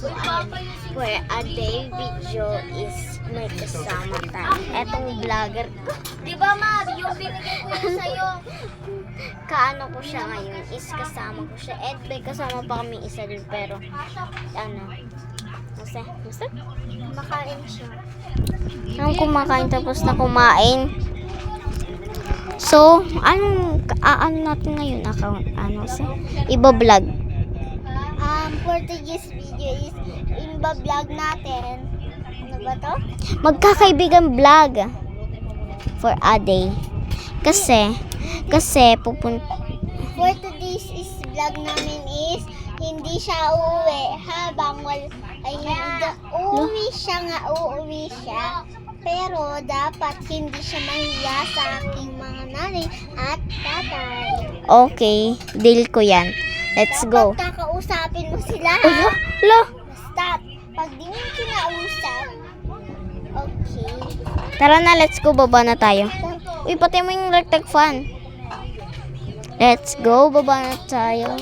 for a day video is may kasama tayo. Etong vlogger ko. Di ba, Ma? Yung binigay ko yun sa'yo. Kaano ko siya ngayon is kasama ko siya. And may kasama pa kami isa din pero ano. Basta? Makain siya. Nang kumakain tapos na kumain. So, ano natin ngayon? Iba-vlog. For today's video is vlog natin. Ano ba to? Magkakaibigan vlog for a day. Kasi pupunta. For today's vlog namin is hindi siya uuwi habang uuwi siya. Pero dapat hindi siya mahiya sa aking mga nanay at tatay. Okay, deal ko yan. Let's go. Kapag kakausapin mo sila, basta pag di mo kinausap, okay. Tara na, let's go. Baba na tayo. Uy, pati mo yung electric fan. Let's go. Baba na tayo.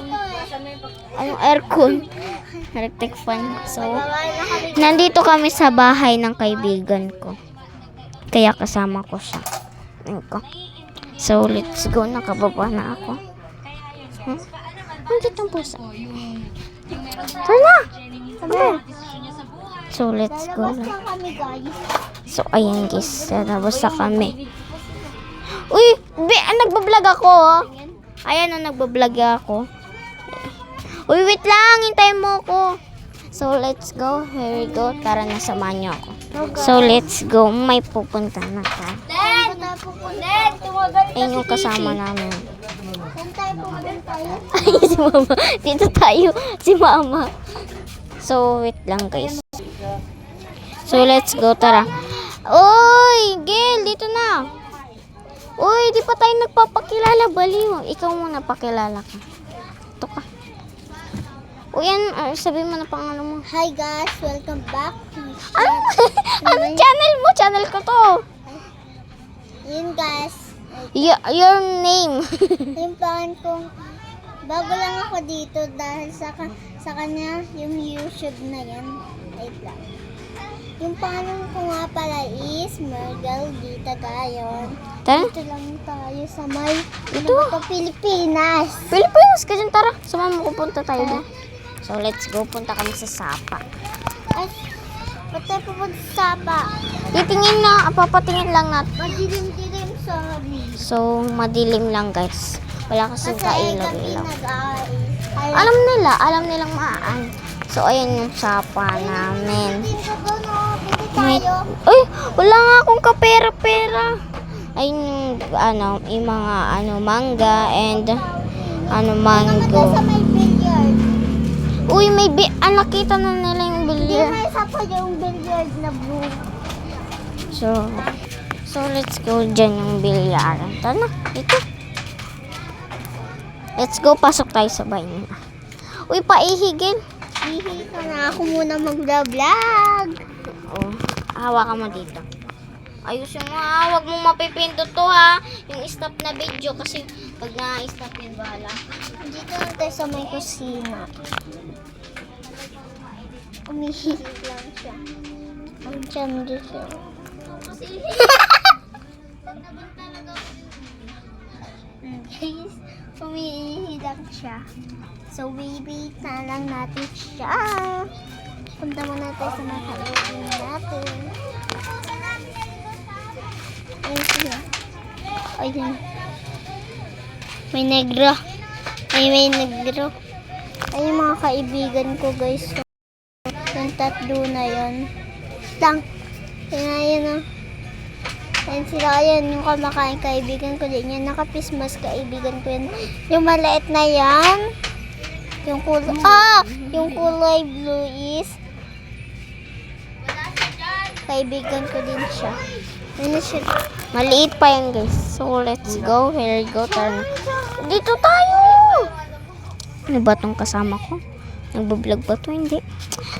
Anong aircon? Electric fan. So, nandito kami sa bahay ng kaibigan ko. Kaya kasama ko siya. Ayun ko. So, let's go. Nakababa na ako. Nandito ang pusa. Tara na! So, let's go. Lalabas na kami, guys. So, ayan guys. Lalabas na kami. Uy! Nagbablog ako, oh. Ayan na, nagbablog ako. Uy, wait lang. Hintayin mo ako. So, let's go. Here we go. Tara na, samahan niyo ako. So, let's go. May pupunta na tayo. Then, tumagal ka Ayun yung kasama namin. Saan tayo pupunta tayo? Ay, si mama. Dito tayo. Si mama. So, wait lang guys. So, let's go. Tara. Uy, Gel, dito na. Uy, di pa tayo nagpapakilala. Baliw. Ikaw muna pakilala ka. Ito ka. Uy, sabihin mo na pangalan mo. Hi guys, welcome back to Ano channel mo? Channel ko to. Yun guys, Your name. yung pangalan kong bago lang ako dito dahil sa kanya yung YouTube na yan. Wait lang. Yung pangalan ko nga pala is Mergel Gita Gayon. Tara. Dito lang tayo sa may Pilipinas. Pilipinas ka dyan. Tara. Sumama mo punta tayo doon. So, let's go. Punta kami sa Sapa. Ay, ba't tayo pupunta sa Sapa? Titingin na. Papatingin lang natin. Madilim-dilim, sorry. So, madilim lang guys. Wala kasing Kasi gabi kailaw-ilaw. nag-aay. Alam nilang maan. So, ayan yung Sapa namin. Dito doon, bili May, tayo. uy, wala nga akong kapera-pera. Ayun yung mga mangga and mango. Naman sa may billiard. Uy, nakita na nila yung Hindi bilyar. may isa pa yung billiard na blue. So let's go dyan yung bilyaran. Tara na, dito. Let's go, pasok tayo sa bahay nila. Uy, paihigil. Hihi ka na ako muna mag-vlog. Oh, hawa ka mo dito. Ayusin mo ha, huwag mong mapipindot to ha. Yung stop na video kasi pag na-stop yun, bahala. Dito na tayo sa may kusina. Umihilip lang siya. Ang tiyan dito. Guys, umihilip siya. So, wait na lang natin siya. Punta muna tayo sa mga kaibigan natin. Ayun siya. Ayun. May negro. May negro. Ayun mga kaibigan ko guys. Yung tatlo na yun. Lang. Yun o. Ayun sila. Ayun yung kumakain kaibigan ko din yan. Nakapismas kaibigan ko yan. Yung maliit na yan. Yung kulay blue is kaibigan ko din siya. Ano siya? Maliit pa yan guys. So let's go. Here we go. Tara na. Dito tayo. Ano ba tong kasama ko? Nagbablog ba to? Hindi.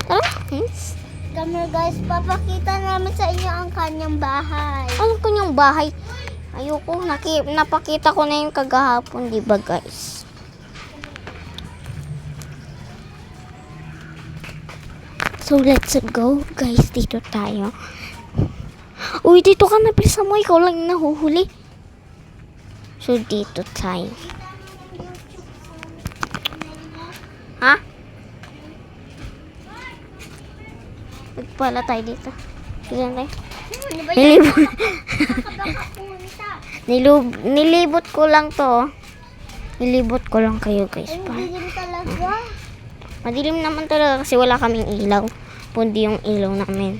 Tara. Yes. Camera guys, papakita namin sa inyo ang kanyang bahay. Ano kanyang bahay? Ayoko. Napakita ko na yung kagahapon. Diba guys? So, let's go, guys. Dito tayo. Uy, dito ka na. Bilisan mo. Ikaw lang yung nahuhuli. So, dito tayo. Ha? Pala tayo dito. Tignan tayo. Nilibot ko lang to. Nilibot ko lang kayo, guys. Dilim talaga. Madilim naman talaga kasi wala kaming ilaw. Pundi yung ilaw namin.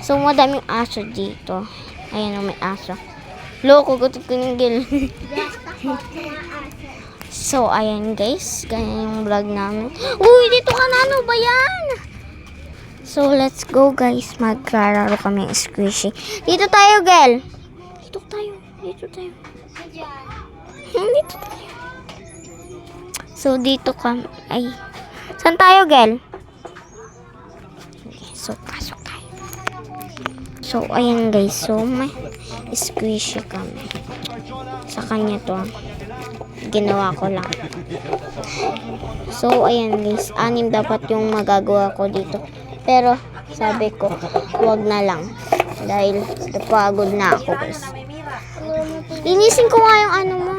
So, madaming aso dito. Ayan o, may aso. Loko, gutot ko yung gil. So, ayan guys. Ganyan yung vlog namin. Uy, dito ka na. Ano ba yan? So, let's go guys. Magkararo kami squishy. Dito tayo, girl. Dito tayo. Dito tayo. Dito tayo. So, dito kami. Ay. Saan tayo, girl? So, pasok tayo. So, ayan guys. So, may squishy kami. Sa kanya to. Ginawa ko lang. So, ayan guys. 6 dapat yung magagawa ko dito. Pero, sabi ko, wag na lang. Dahil, napagod na ako guys. Linisin ko nga yung ano mo.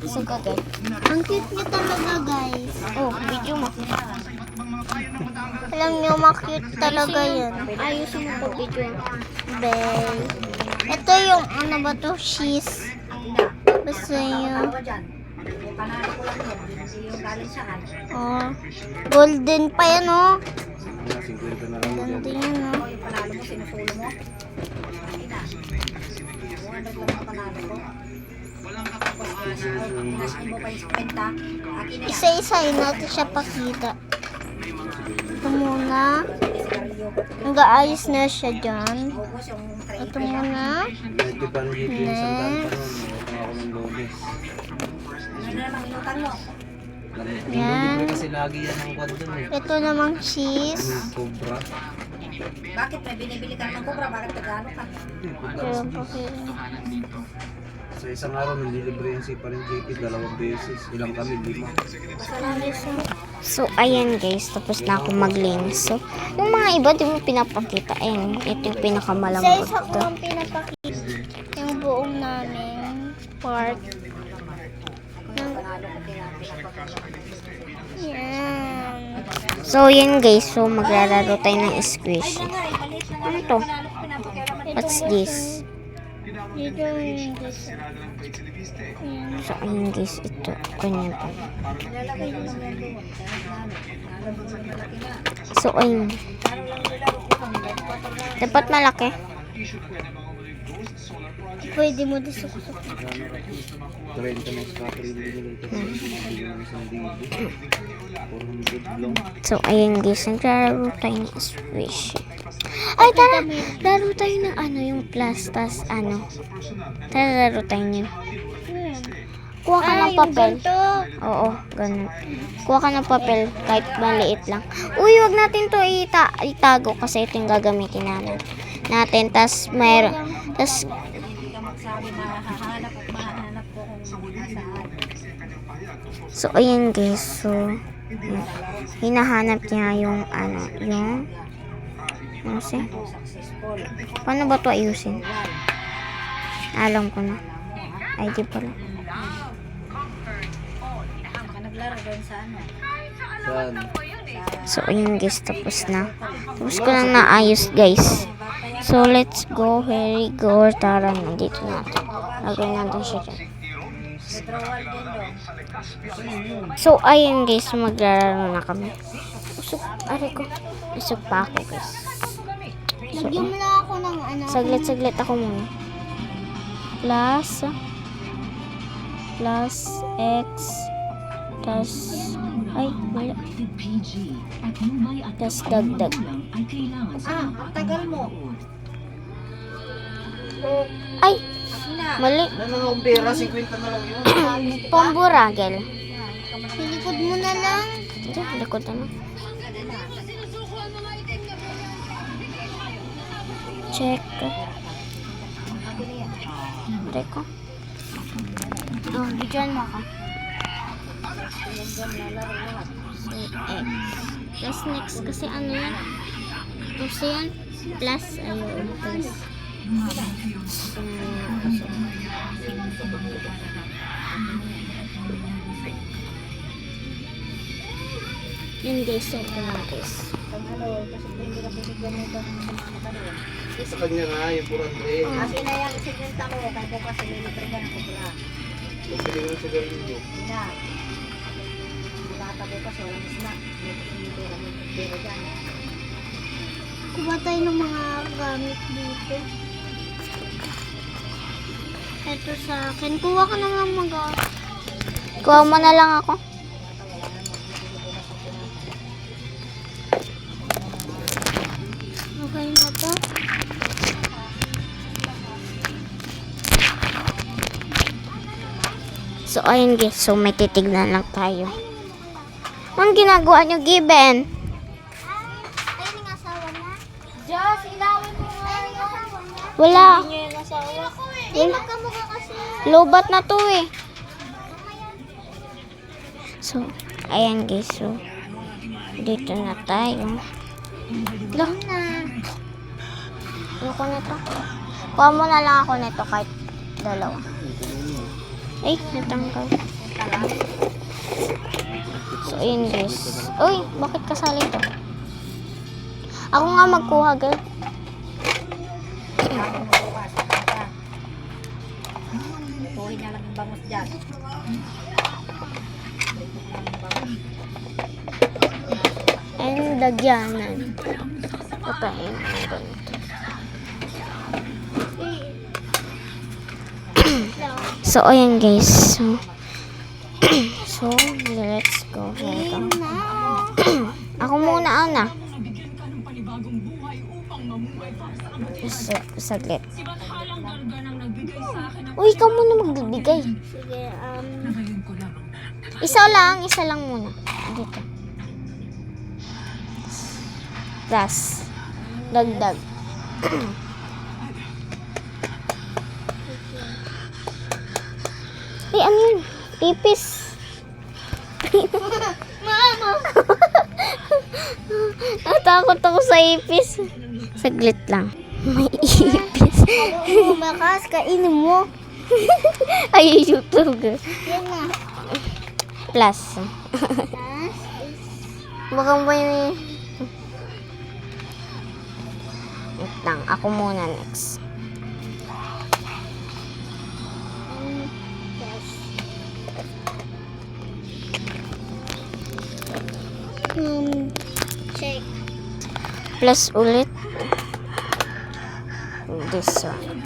So, kagay. Ang cute niya talaga, guys. Oh, video mo. Alam niyo, ma-cute talaga yan. Ayusin mo pag video. Bell. Ito yung, ano ba to? Cheese. Basta yun. Oh. Golden pa yan, oh. Ganda yan, oh. Isa-isahin natin siya pakita. Ito muna. Nag-aayos na siya dyan. Ito muna. Yan. Kasi lagi yan ang kwan dun eh. Ito namang cheese. Cobra. Bakit may binibili ka ng kubra? Bakit nagano ka? Pero pakita. Sa isang araw, nililibre yan si Paring JP 2 beses. Ilang kami? 5. So, ayan guys. Tapos na ako maglinis. So, yung mga iba, di mo pinapakita. Ayan, ito yung pinakamalambot Isa-isa ko to. ang pinapakita. Yung buong namin part. Yan. So, yan guys. So, maglalaro tayo ng squishy. Ano to? What's this? Dito yung gusto. Yan. So, ayun guys. Ito. Ganyan to. So, ayun. Dapat malaki. Pwede mo din suksok. 30 na scraper yung binili ito. Hindi naman isang libo. 400 lang. So, ayun guys. Naglalaro tayo ng squishy. Ay, tara! Laro tayo ng ano, yung plastas, ano. Tara, laro tayo niyo. Kuha ka ng papel. Oo, ganun. Kuha ka ng papel, kahit maliit lang. Uy, wag natin to itago kasi ito yung gagamitin natin. Tas, mayroon. Tas, so, ayan guys. So, yun. Hinahanap niya yung, ano, yung, ano siya? Paano ba to ayusin? Alam ko na. Ay, di pala. Saan? So, ayun guys, tapos na. Tapos ko lang naayos guys. So, let's go. Here we go. Tara, nandito natin. Lagay natin siya dyan. So, ayun guys, maglalaro na kami. Usok, aray ko. Usok pa ako guys. So, Lagyan mo na ako ng ano. saglit ako muna. Plus X plus ay, mali. Plus dagdag. Tagal mo. Ay, mali. Ano ang pera? 50 na lang yun. Pamburagel. Silikod mo na lang. Diyan, likod na. Check. Aray ko. Oh, bigyan mo ako. Plus next kasi ano yan? Kasi yan? Plus, ayun, plus. Yun guys, so ito na guys. Sa kanya nga, yung 400. Kasi na yung signal ko, kaya bukas sinilibre ka ng kupla. Magpilingan sa galing mo. Hindi na. Nakatabi pa siya, walang isna. May pera dyan. Kuha tayo ng mga gamit dito. Ito sa akin. Kuha ka na lang Kuha mo na lang ako. Okay na to. So, ayun guys. So, may titignan lang tayo. Anong ginagawa nyo, Given? Ayun yung asawa na. Diyos, ilawin mo nga yun. Wala. Hindi niya yung asawa. Eh, magkamukha kasi. Lobat na to eh. So, ayan guys. So, dito na tayo. Lang na. Ayoko nito. Kuha mo na lang ako nito kahit dalawa. Ay, natanggal. So, ayun guys. Uy, bakit kasali ito? Ako nga magkuha, girl. Tuhin niya lang yung bangus dyan. And dagyanan. Patayin ang ganito. So, ayan guys. So, let's go. Ako muna, Ana. Saglit. Uy, ikaw muna magbibigay. Sige, Isa lang muna. Dito. Plus. Dagdag. Ay, ano yun? Ipis. Mama! Natakot ako sa ipis. Saglit lang. May ipis. Bumakas, kainin mo. Ay, YouTube. Yan na. Plus. Baka may... Wait lang. Ako muna next. Check. Plus ulit. This one.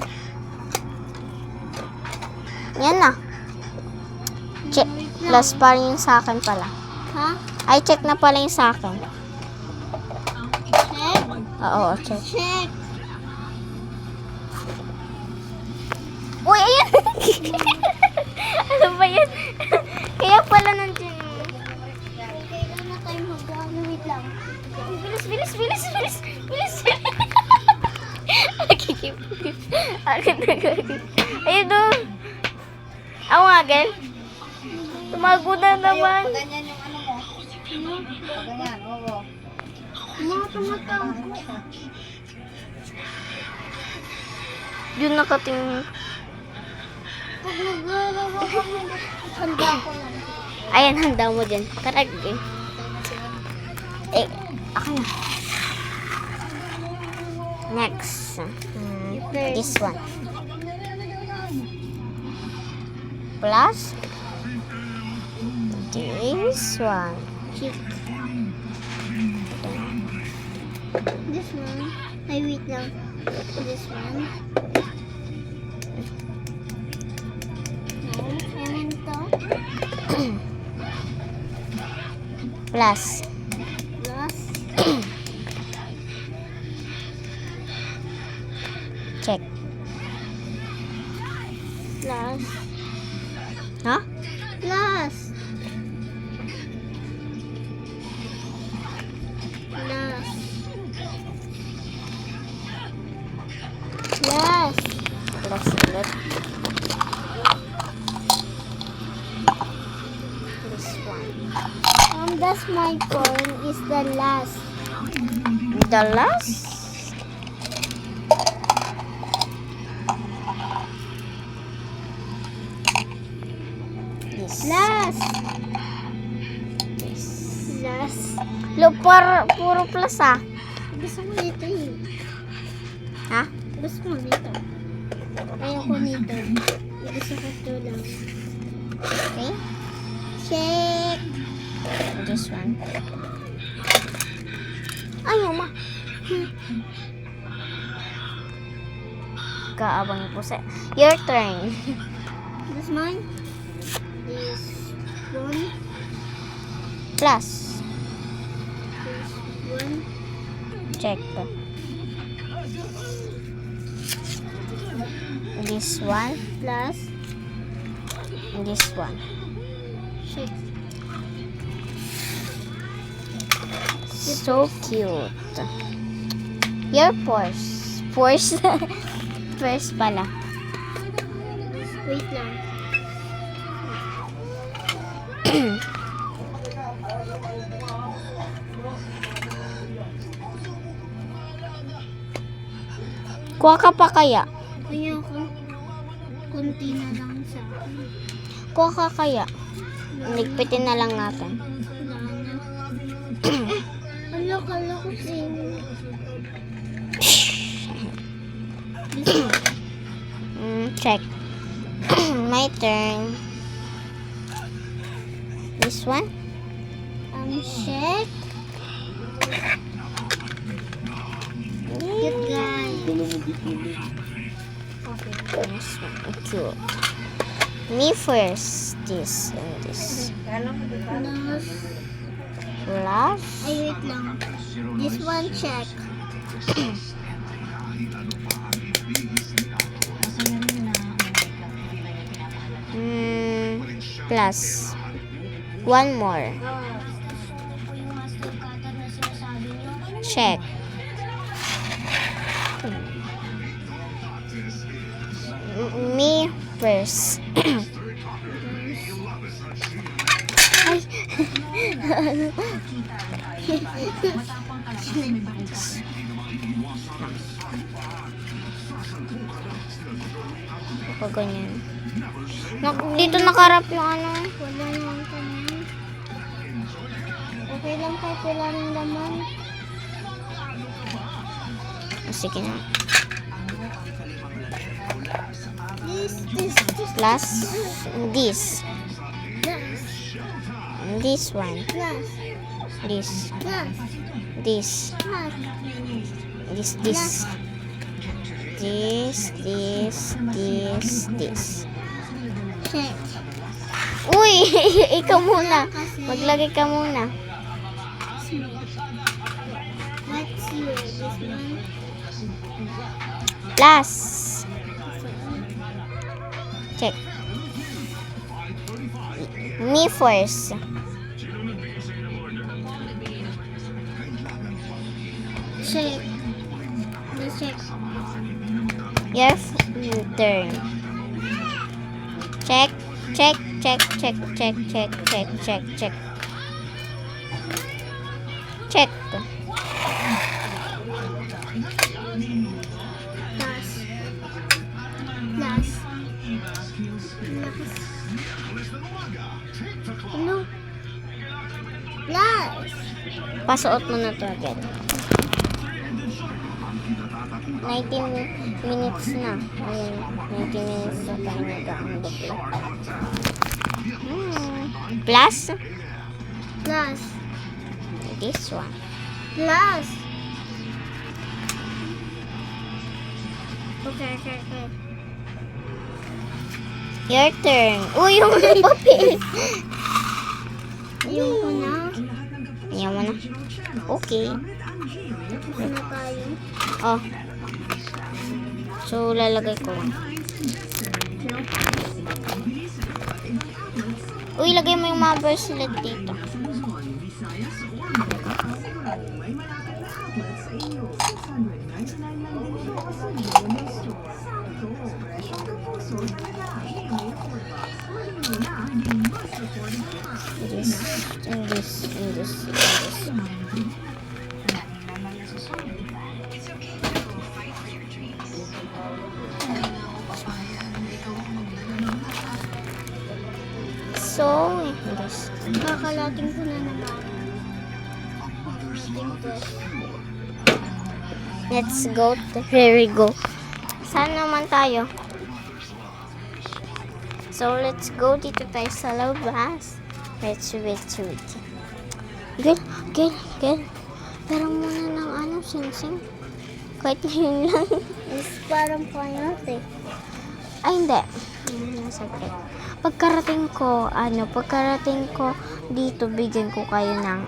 Yan na. Check. Plus pa rin yung sa akin pala. Ha? Ay, check na pala yung sa akin. Check? Oo, check. Check. Uy, ayan! Ano ba yan? Kaya pala nandiyan. Kailan na tayo mag-ano? Wait lang. Bilis! Nakikipagip. Agad na gagawin. Ayun doon. Ako nga, girl. Tumago na naman. Pag ganyan yung ano mo. Pag ganyan, oo. Mga tumatawag. Yun nakatingin. Pag naglalawa kami, handa ko lang. Ayan, handa mo dyan. Karag eh. Eh, ako na. Next. This one. Plus. This one. This one. Ay, wait lang. This one. No, and to. Plus. Plus. Check. Plus. Ha? Plus. Plus. Plus. Plus ulit. That's my coin is the last. The last? This. Last. This. Last. Lo, puro plus ah. Gusto mo dito eh. Ha? Gusto mo dito. Ayoko nito. Gusto ko ito lang. Okay. Check. This one. Ayaw ma. Kaabang po sa... Your turn. This mine is one. Plus. This one. Check. This one. Plus. This one. Check. So cute. Your purse. Purse. Purse pala. Wait lang. Kuha ka pa kaya? Ayoko. Kunti na lang sa akin. Kuha ka kaya? Ligpitin na lang natin. Wala na. Ano kala ko sino? Check. My turn. This one? Check. Cute guy. This one. Cute. Me first. This and this. Plus. Plus. Ay, wait lang. This one check. Plus. One more. Check. Me first. Ay. Kapag ganyan. Dito nakarap yung ano. Wala naman kami. Okay lang kahit wala ng laman. Sige na. This. Plus this. Plus. This one. Plus. This. Plus. This. Plus. This. This. Check. Uy! Ikaw muna. Maglagay ka muna. Let's see. This one. Plus. Check. Me first. Check. Let's check. Your turn. Check. Check. Check. Plus. Ano? Plus. Pasuot mo na to agad. 19 minutes na. Ayun, 19 minutes na tayo nag-aandog. Plus, Plus. this one. Plus. Okay. Your turn. Uy, yung papel. Yung ko na. Ayaw mo na. Okay. Tapos na tayo. Oh. So, lalagay ko lang. Uy, lagay mo yung mga bracelet dito. this. So, this. Kakalating ko na naman. Let's go. Here we go. Saan naman tayo? So, let's go. Dito tayo sa labas. Wait. Girl. Pero muna ng ano, sing-sing. Kahit yun lang. Is parang pangat eh. Ay, hindi. Saglit. Pagkarating ko dito, bigyan ko kayo ng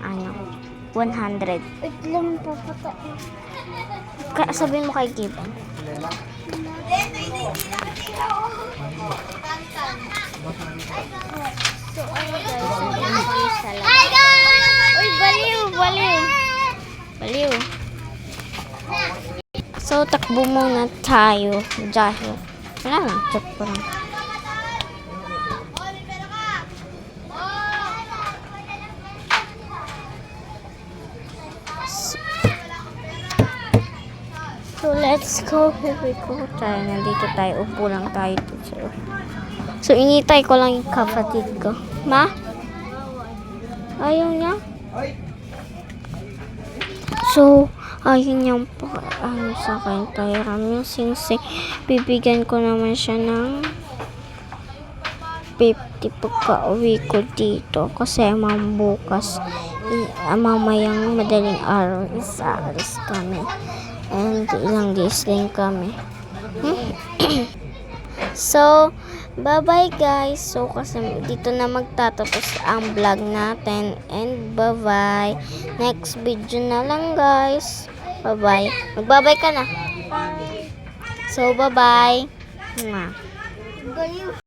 100. Wait lang, papata. Sabihin mo kay Gibbon. So, ayun guys, nandito kami sa labas. Uy, baliw. So, takbo muna tayo. Dahil, wala lang, check ko lang. So, let's go. Here we go. Nandito tayo. Upo lang tayo dito. So, initay ko lang yung kapatid ko. Ma? Ayaw niya? So, ayun yung sa akin. Pairam yung sing-sing. Bibigyan ko naman siya ng 50 pagka-uwi ko dito. Kasi bukas, mamayang madaling araw, isaalis kami. And ilang days din kami. So, bye-bye guys. So, kasi dito na magtatapos ang vlog natin. And bye-bye. Next video na lang guys. Bye-bye. Magbabay ka na. So, bye-bye. Mwah. Baliw.